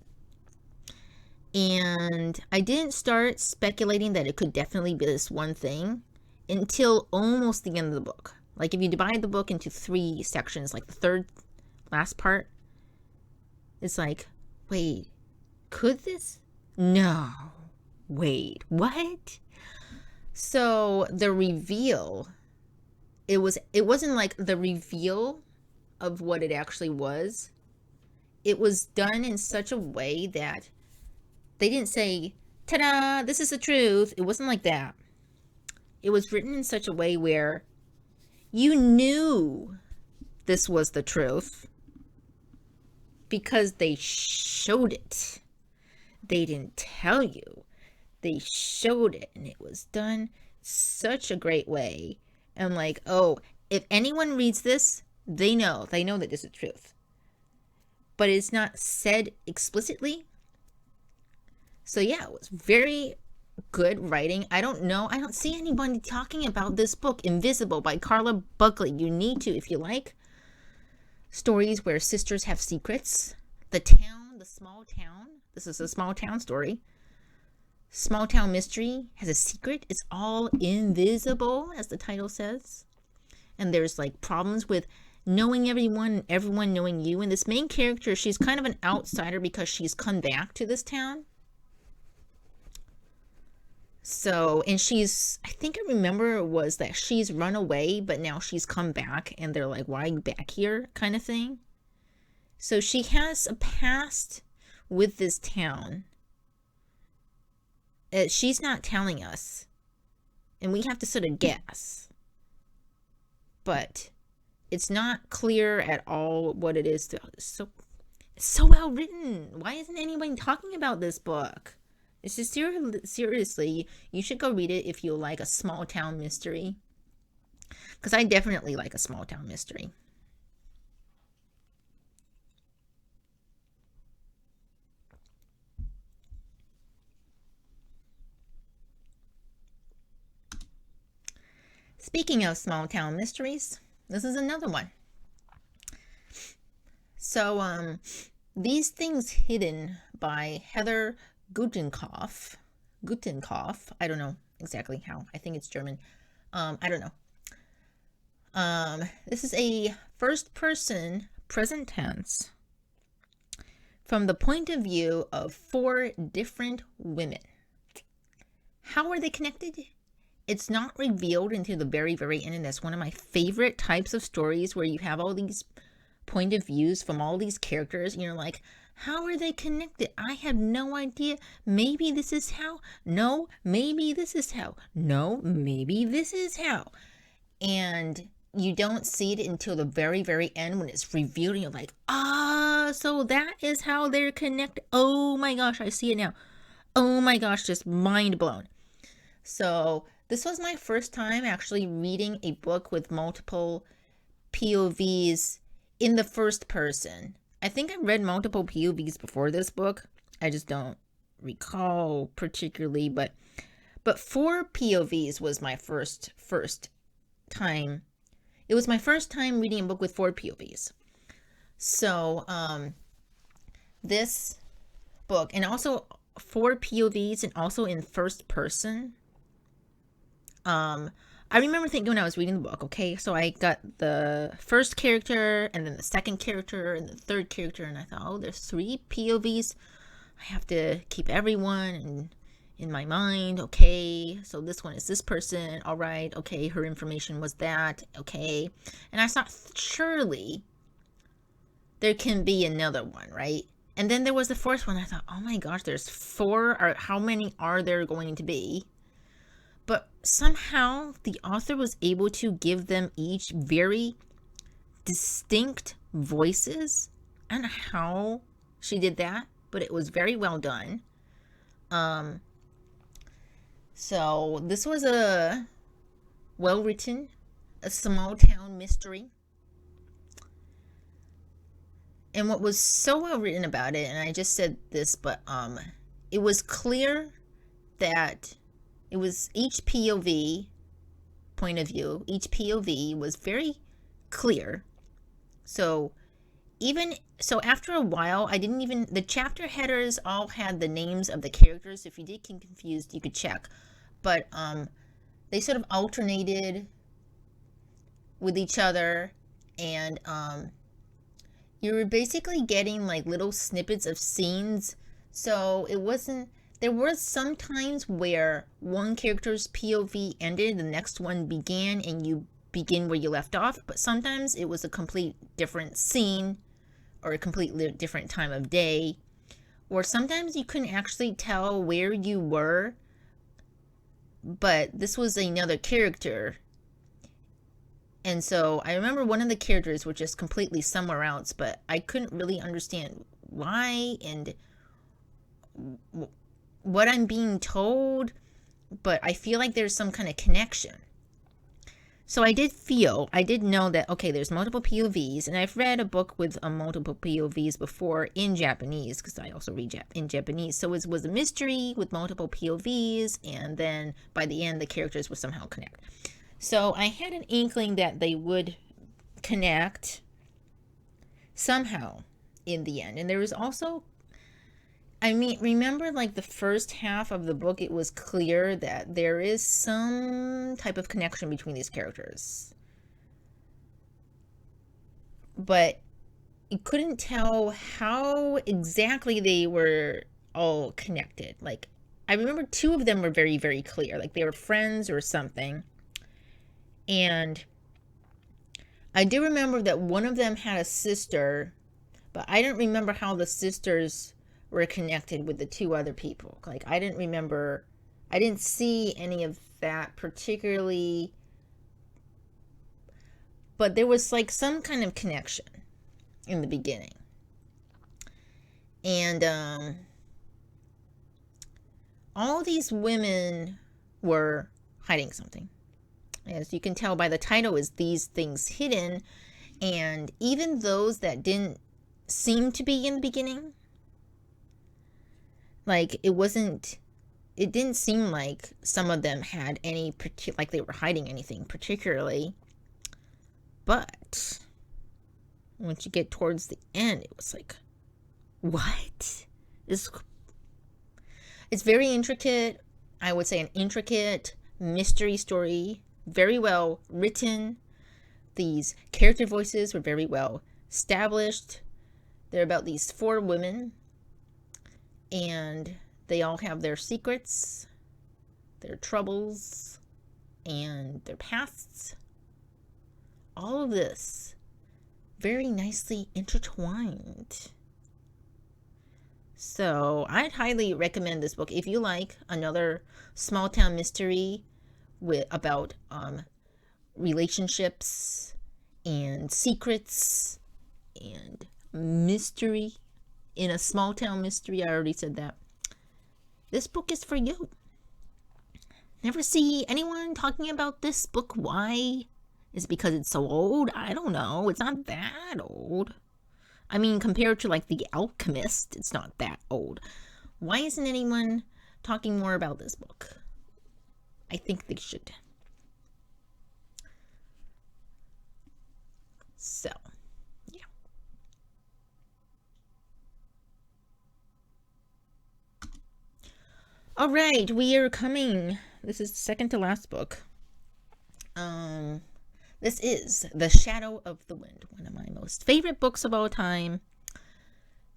And I didn't start speculating that it could definitely be this one thing until almost the end of the book. Like, if you divide the book into 3 sections, like the third last part, it's like, wait, could this? No. Wait, what? So the reveal, it wasn't like the reveal of what it actually was. It was done in such a way that they didn't say, ta-da, this is the truth. It wasn't like that. It was written in such a way where you knew this was the truth because they showed it. They didn't tell you. They showed it, and it was done such a great way. And like, oh, if anyone reads this, they know that this is the truth. But it's not said explicitly. So yeah, it was very good writing. I don't see anybody talking about this book, Invisible by Carla Buckley. You need to, if you like stories where sisters have secrets. The small town. This is a small town story. Small town mystery has a secret. It's all invisible, as the title says. And there's like problems with knowing everyone and everyone knowing you. And this main character, she's kind of an outsider because she's come back to this town. So, and I think I remember was that she's run away, but now she's come back and they're like, why are you back here? Kind of thing. So she has a past with this town. She's not telling us. And we have to sort of guess. But it's not clear at all what it is. It's so well written. Why isn't anybody talking about this book? It's just seriously, you should go read it if you like a small town mystery. Because I definitely like a small town mystery. Speaking of small town mysteries, this is another one. So, These Things Hidden by Heather Gudenkauf. I don't know exactly how. I think it's German. I don't know. This is a first-person present tense from the point of view of 4 different women. How are they connected? It's not revealed until the very, very end, and that's one of my favorite types of stories where you have all these point of views from all these characters, and you're like, how are they connected? I have no idea. Maybe this is how. No, maybe this is how. No, maybe this is how. And you don't see it until the very, very end when it's revealed, and you're like, so that is how they're connected. Oh my gosh, I see it now. Oh my gosh, just mind blown. So this was my first time actually reading a book with multiple POVs in the first person. I think I read multiple POVs before this book. I just don't recall particularly, but 4 POVs was my first time. It was my first time reading a book with 4 POVs. So, this book, and also 4 POVs and also in first person. I remember thinking when I was reading the book, okay, so I got the first character and then the second character and the third character, and I thought, oh, there's 3 POVs. I have to keep everyone, and in my mind. Okay, so this one is this person. All right, okay, her information was that. Okay. And I thought, surely there can be another one, right? And then there was the fourth one. I thought, oh my gosh, there's 4. Or how many are there going to be? But somehow the author was able to give them each very distinct voices. I don't know how she did that, but it was very well done. So this was a well-written, a small-town mystery. And what was so well written about it, and I just said this, but it was clear that it was each POV point of view, each POV was very clear. So after a while, the chapter headers all had the names of the characters. If you did get confused, you could check. But they sort of alternated with each other, and you were basically getting like little snippets of scenes. So there were some times where one character's POV ended, the next one began, and you begin where you left off. But sometimes it was a complete different scene or a completely different time of day. Or sometimes you couldn't actually tell where you were, but this was another character. And so I remember one of the characters was just completely somewhere else, but I couldn't really understand why and what I'm being told, but I feel like there's some kind of connection. So I did know that, okay, there's multiple POVs, and I've read a book with multiple POVs before in Japanese, because I also read in Japanese. So it was a mystery with multiple POVs, and then by the end, the characters would somehow connect. So I had an inkling that they would connect somehow in the end. And there was also, remember like the first half of the book, it was clear that there is some type of connection between these characters. But you couldn't tell how exactly they were all connected. Like, I remember 2 of them were very, very clear. Like, they were friends or something. And I do remember that one of them had a sister, but I didn't remember how the sisters were connected with the 2 other people. Like, I didn't see any of that particularly, but there was like some kind of connection in the beginning. And all these women were hiding something. As you can tell by the title, is These Things Hidden. And even those that didn't seem to be in the beginning, like, it didn't seem like some of them had like they were hiding anything particularly. But once you get towards the end, it was like, what? It's very intricate. I would say an intricate mystery story. Very well written. These character voices were very well established. They're about these 4 women, and they all have their secrets, their troubles, and their pasts. All of this very nicely intertwined. So I'd highly recommend this book if you like another small town mystery about relationships and secrets and mystery in a small town mystery. I already said that. This book is for you. Never see anyone talking about this book. Why? Is it because it's so old? I don't know. It's not that old. I mean, compared to like The Alchemist, it's not that old. Why isn't anyone talking more about this book? I think they should. So, yeah. All right, we are coming. This is the second to last book. This is The Shadow of the Wind, one of my most favorite books of all time.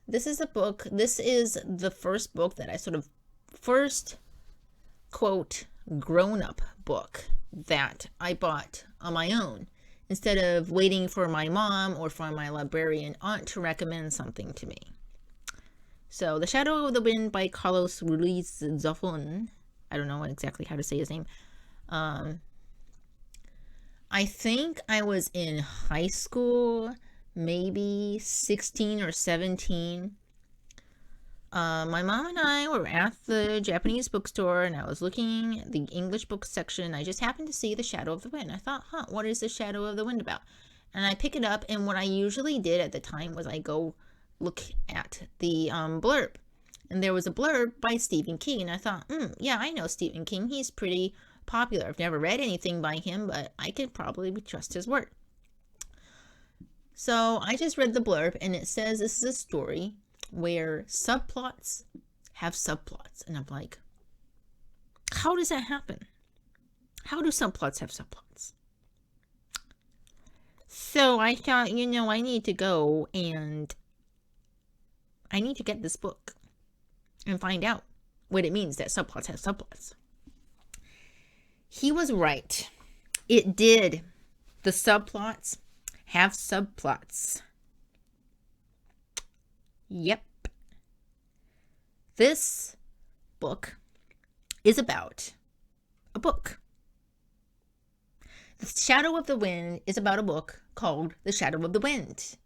This is the first book that I sort of first quote, grown-up book that I bought on my own instead of waiting for my mom or for my librarian aunt to recommend something to me. So, The Shadow of the Wind by Carlos Ruiz Zafón. I don't know exactly how to say his name. I think I was in high school, maybe 16 or 17. My mom and I were at the Japanese bookstore, and I was looking at the English book section. I just happened to see The Shadow of the Wind. I thought, what is The Shadow of the Wind about? And I pick it up, and what I usually did at the time was I go look at the blurb. And there was a blurb by Stephen King, and I thought, yeah, I know Stephen King. He's pretty popular. I've never read anything by him, but I could probably trust his word. So I just read the blurb, and it says this is a story where subplots have subplots. And I'm like, how does that happen? How do subplots have subplots? So I thought, I need to go and I need to get this book and find out what it means that subplots have subplots. He was right. It did. The subplots have subplots. Yep. This book is about a book. The Shadow of the Wind is about a book called The Shadow of the Wind.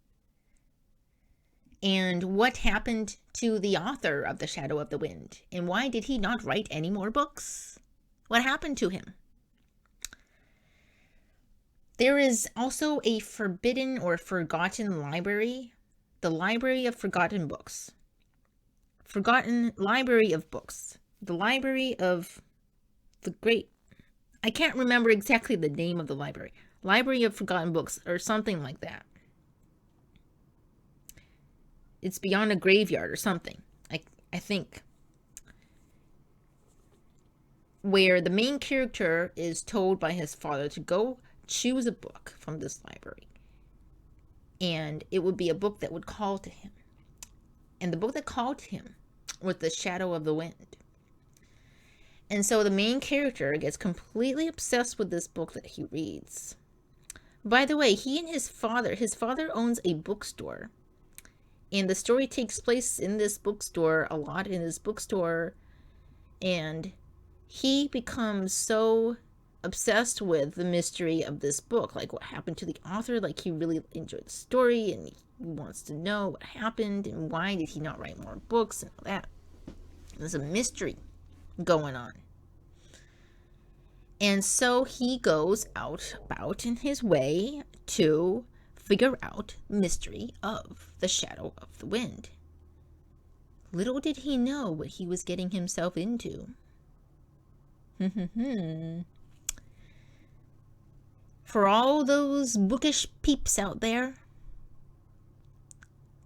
And what happened to the author of The Shadow of the Wind? And why did he not write any more books? What happened to him? There is also a forbidden or forgotten library. The Library of Forgotten Books. Forgotten Library of Books. The Library of the Great... I can't remember exactly the name of the library. Library of Forgotten Books or something like that. It's beyond a graveyard or something. I think. Where the main character is told by his father to go choose a book from this library. And it would be a book that would call to him. And the book that called to him was The Shadow of the Wind. And so the main character gets completely obsessed with this book that he reads. By the way, he and his father owns a bookstore. And the story takes place in this bookstore, a lot in this bookstore. And he becomes so obsessed with the mystery of this book, like what happened to the author. Like, he really enjoyed the story and he wants to know what happened and why did he not write more books and all that. There's a mystery going on. And so he goes about in his way to figure out the mystery of The Shadow of the Wind. Little did he know what he was getting himself into. For all those bookish peeps out there,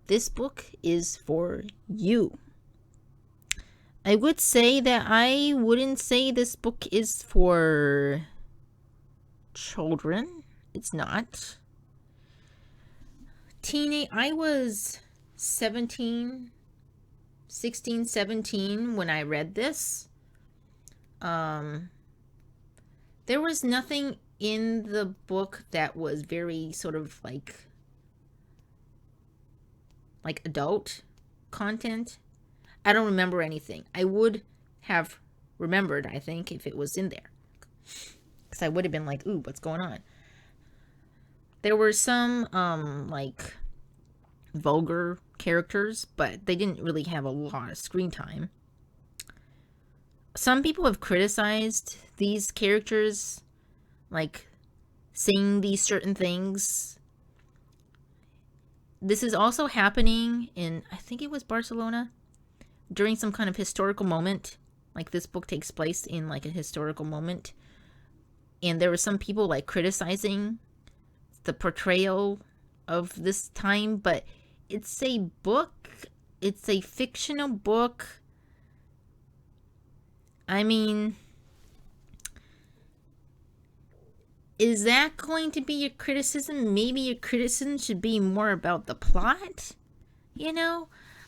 this book is for you. I would say that I wouldn't say this book is for children. It's not. I was 16, 17 when I read this. There was nothing in the book that was very sort of like adult content. I don't remember anything. I would have remembered, I think, if it was in there. Because I would have been like, ooh, what's going on? There were some, vulgar characters, but they didn't really have a lot of screen time. Some people have criticized these characters, like, saying these certain things. This is also happening in, I think it was Barcelona, during some kind of historical moment. Like, this book takes place in, like, a historical moment. And there were some people, like, criticizing the portrayal of this time. But it's a book. It's a fictional book. I mean, is that going to be your criticism? Maybe your criticism should be more about the plot,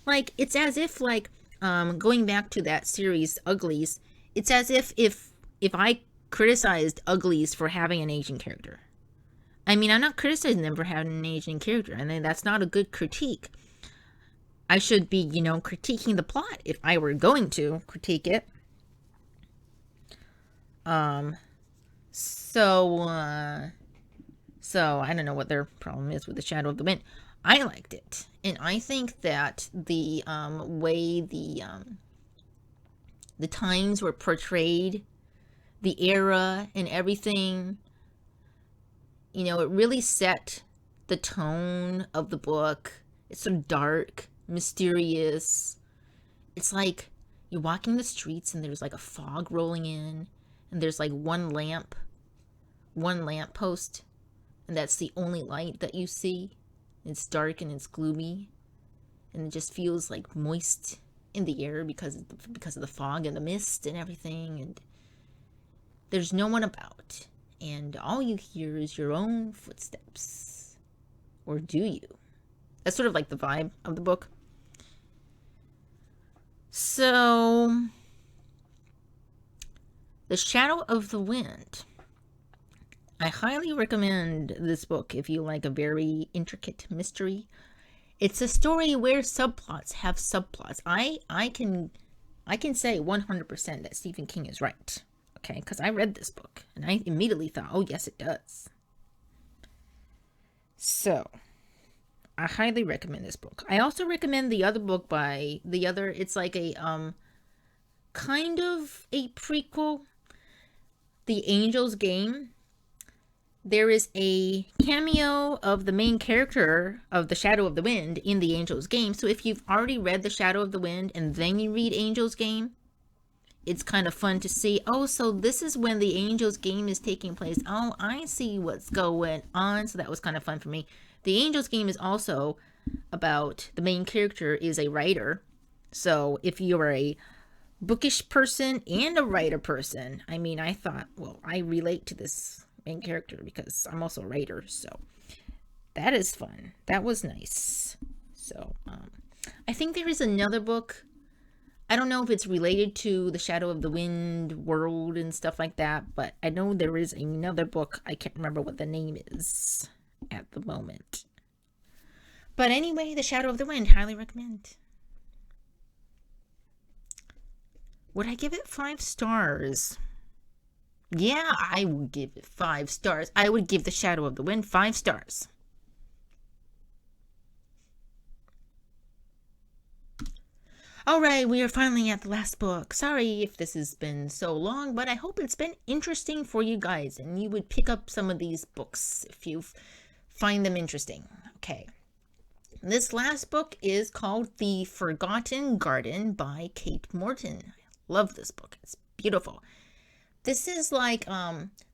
Like, it's as if, like, going back to that series, Uglies, it's as if I criticized Uglies for having an Asian character. I mean, I'm not criticizing them for having an Asian character, and that's not a good critique. I should be, critiquing the plot if I were going to critique it. So I don't know what their problem is with The Shadow of the Wind. I liked it, and I think that the way the times were portrayed, the era and everything, it really set the tone of the book. It's so dark, mysterious. It's like you're walking the streets and there's like a fog rolling in, and there's like one lamp post, and that's the only light that you see. It's dark and it's gloomy, and it just feels like moist in the air because of the fog and the mist and everything, and there's no one about, and all you hear is your own footsteps. Or do you? That's sort of like the vibe of the book. So, The Shadow of the Wind. I highly recommend this book if you like a very intricate mystery. It's a story where subplots have subplots. I can say 100% that Stephen King is right. Okay, because I read this book and I immediately thought, oh yes, it does. So, I highly recommend this book. I also recommend the other book it's like a kind of a prequel, The Angel's Game. There is a cameo of the main character of The Shadow of the Wind in The Angel's Game. So if you've already read The Shadow of the Wind and then you read Angel's Game, it's kind of fun to see, oh, so this is when The Angel's Game is taking place. Oh, I see what's going on. So that was kind of fun for me. The Angel's Game is also about, the main character is a writer. So if you're a bookish person and a writer person, I mean, I thought, well, I relate to this main character because I'm also a writer, so that is fun. That was nice. So I think there is another book. I don't know if it's related to the Shadow of the Wind world and stuff like that, but I know there is another book. I can't remember what the name is at the moment. But anyway, The Shadow of the Wind, highly recommend. Would I give it 5 stars? Yeah, I would give it 5 stars. I would give The Shadow of the Wind 5 stars. Alright, we are finally at the last book. Sorry if this has been so long, but I hope it's been interesting for you guys and you would pick up some of these books if you find them interesting. Okay. This last book is called The Forgotten Garden by Kate Morton. I love this book. It's beautiful. This is like,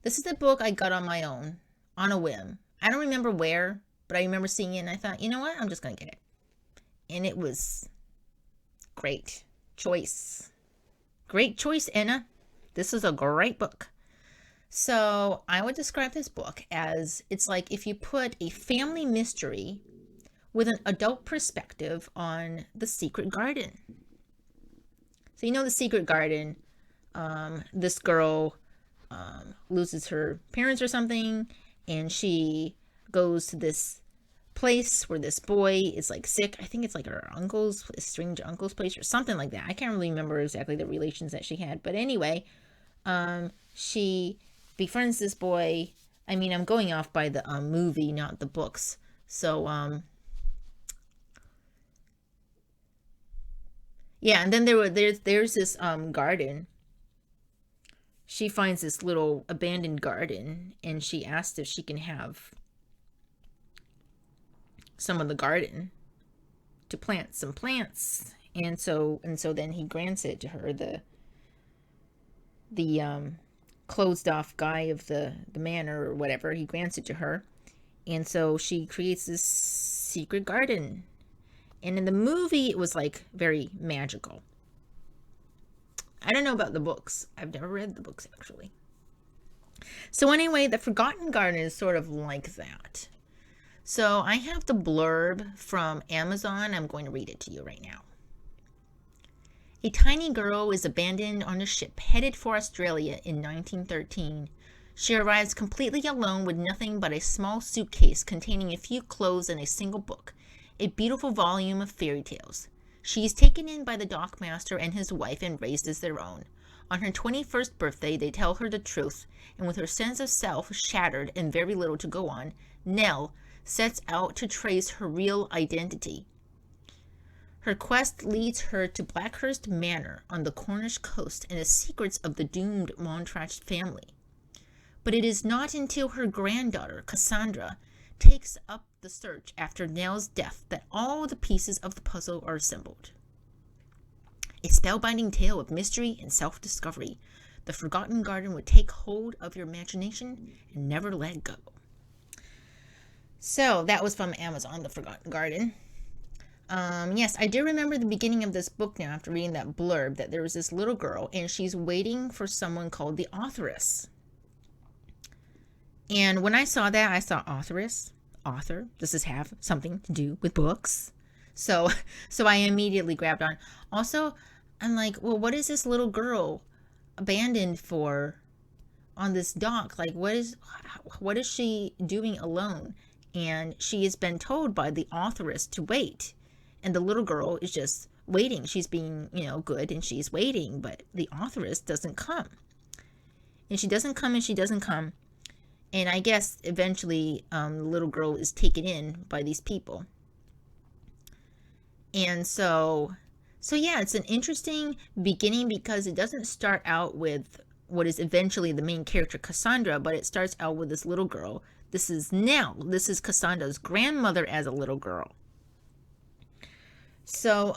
this is the book I got on my own, on a whim. I don't remember where, but I remember seeing it and I thought, you know what? I'm just going to get it. And it was great choice. Great choice, Anna. This is a great book. So I would describe this book as, it's like if you put a family mystery with an adult perspective on The Secret Garden. So The Secret Garden, this girl loses her parents or something, and she goes to this place where this boy is like sick. I think it's like her uncle's, strange uncle's place or something like that. I can't really remember exactly the relations that she had, but anyway, she befriends this boy. I mean, I'm going off by the movie, not the books. So yeah, and then there's this garden. She finds this little abandoned garden, and she asks if she can have some of the garden to plant some plants. And so then he grants it to her. The closed off guy of the manor or whatever, he grants it to her. And so she creates this secret garden. And in the movie, it was like very magical. I don't know about the books. I've never read the books, actually. So anyway, The Forgotten Garden is sort of like that. So I have the blurb from Amazon. I'm going to read it to you right now. A tiny girl is abandoned on a ship headed for Australia in 1913. She arrives completely alone with nothing but a small suitcase containing a few clothes and a single book, a beautiful volume of fairy tales. She is taken in by the dockmaster and his wife and raised as their own. On her 21st birthday, they tell her the truth, and with her sense of self shattered and very little to go on, Nell sets out to trace her real identity. Her quest leads her to Blackhurst Manor on the Cornish coast and the secrets of the doomed Montrach family. But it is not until her granddaughter, Cassandra, takes up the search after Nell's death that all the pieces of the puzzle are assembled. A spellbinding tale of mystery and self-discovery. The Forgotten Garden would take hold of your imagination and never let go. So that was from Amazon, The Forgotten Garden. Yes, I do remember the beginning of this book now after reading that blurb, that there was this little girl and she's waiting for someone called the authoress. And when I saw that, I saw authoress, author. Does this have something to do with books? So I immediately grabbed on. Also, I'm like, well, what is this little girl abandoned for on this dock? Like, what is she doing alone? And she has been told by the authoress to wait. And the little girl is just waiting. She's being, good, and she's waiting. But the authoress doesn't come. And she doesn't come, and she doesn't come. And I guess eventually the little girl is taken in by these people. And so yeah, it's an interesting beginning because it doesn't start out with what is eventually the main character, Cassandra, but it starts out with this little girl. This is Nell. This is Cassandra's grandmother as a little girl. So,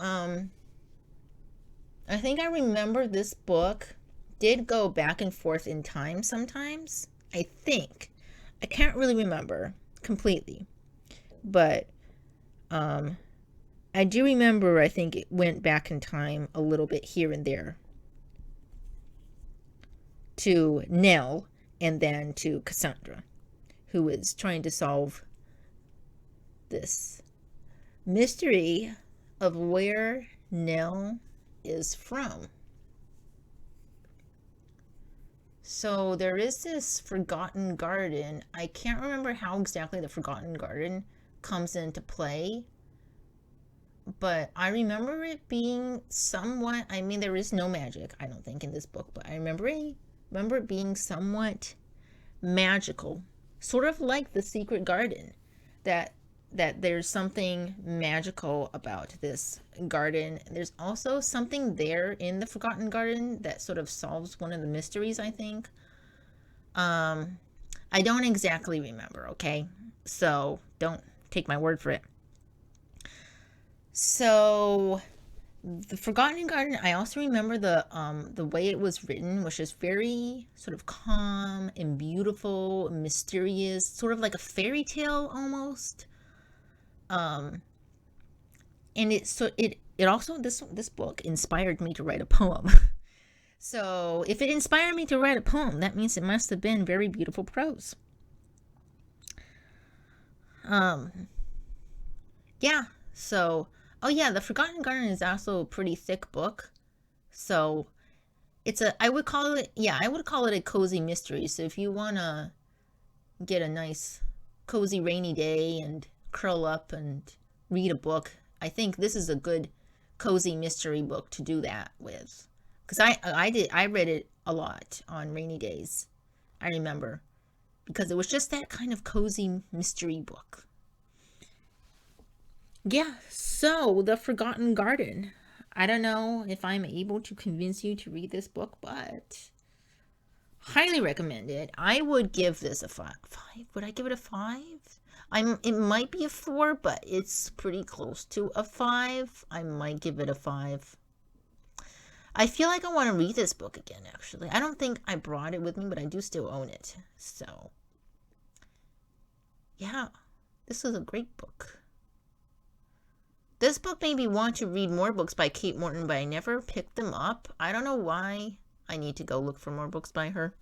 I think I remember this book did go back and forth in time sometimes. I think. I can't really remember completely. But, I do remember, I think it went back in time a little bit here and there. To Nell and then to Cassandra, who is trying to solve this mystery of where Nell is from. So there is this Forgotten Garden. I can't remember how exactly the Forgotten Garden comes into play, but I remember it being somewhat, there is no magic, I don't think, in this book, but I remember it being somewhat magical, sort of like the Secret Garden, that there's something magical about this garden. There's also something there in the Forgotten Garden that sort of solves one of the mysteries, I think. I don't exactly remember, okay? So don't take my word for it. So the Forgotten Garden, I also remember the way it was written, which is very sort of calm and beautiful, mysterious, sort of like a fairy tale almost. And it also, this book inspired me to write a poem. So if it inspired me to write a poem, that means it must have been very beautiful prose. Yeah, so, oh yeah, The Forgotten Garden is also a pretty thick book. So I would call it a cozy mystery. So if you want to get a nice cozy rainy day and curl up and read a book, I think this is a good cozy mystery book to do that with. Because I read it a lot on rainy days, I remember, because it was just that kind of cozy mystery book. Yeah, so The Forgotten Garden. I don't know if I'm able to convince you to read this book, but highly recommend it. I would give this a 5. Would I give it a 5? It might be a 4, but it's pretty close to a 5. I might give it a 5. I feel like I want to read this book again, actually. I don't think I brought it with me, but I do still own it. So, yeah, this is a great book. This book made me want to read more books by Kate Morton, but I never picked them up. I don't know why. I need to go look for more books by her.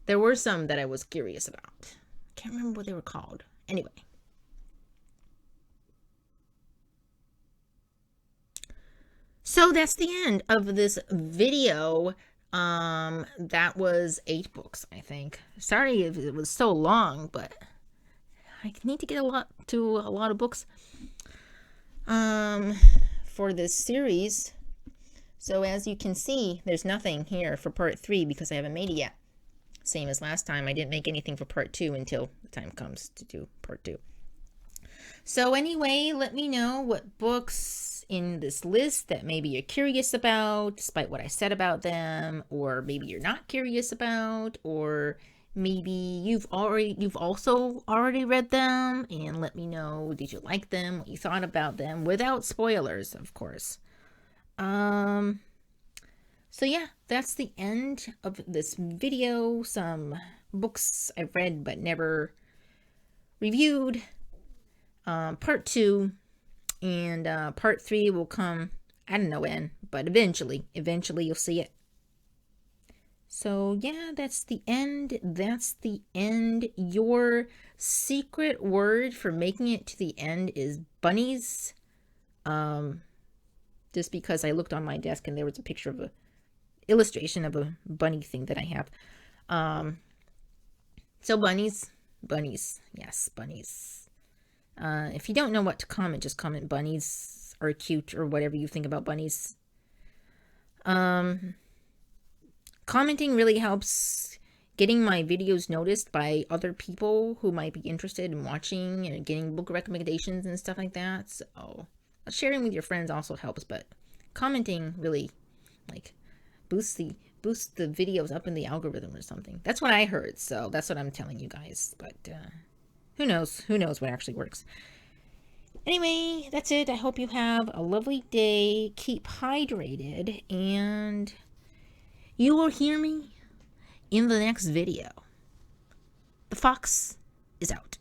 There were some that I was curious about. Can't remember what they were called. Anyway. So that's the end of this video. That was 8 books, I think. Sorry if it was so long, but I need to get a lot of books for this series. So as you can see, there's nothing here for part 3 because I haven't made it yet. Same as last time, I didn't make anything for part 2 until the time comes to do part 2. So anyway, let me know what books in this list that maybe you're curious about, despite what I said about them, or maybe you're not curious about, or maybe you've also already read them, and let me know, did you like them, what you thought about them, without spoilers, of course. So yeah, that's the end of this video. Some books I've read but never reviewed. Part 2 and part 3 will come, I don't know when, but eventually you'll see it. So yeah, that's the end. Your secret word for making it to the end is bunnies. Just because I looked on my desk and there was a picture of a illustration of a bunny thing that I have. So bunnies, yes, bunnies. If you don't know what to comment, just comment bunnies are cute or whatever you think about bunnies. Commenting really helps getting my videos noticed by other people who might be interested in watching and getting book recommendations and stuff like that. So sharing with your friends also helps, but commenting really boosts the videos up in the algorithm or something. That's what I heard, so that's what I'm telling you guys. But who knows what actually works. Anyway, that's it. I hope you have a lovely day. Keep hydrated, and you will hear me in the next video. The fox is out.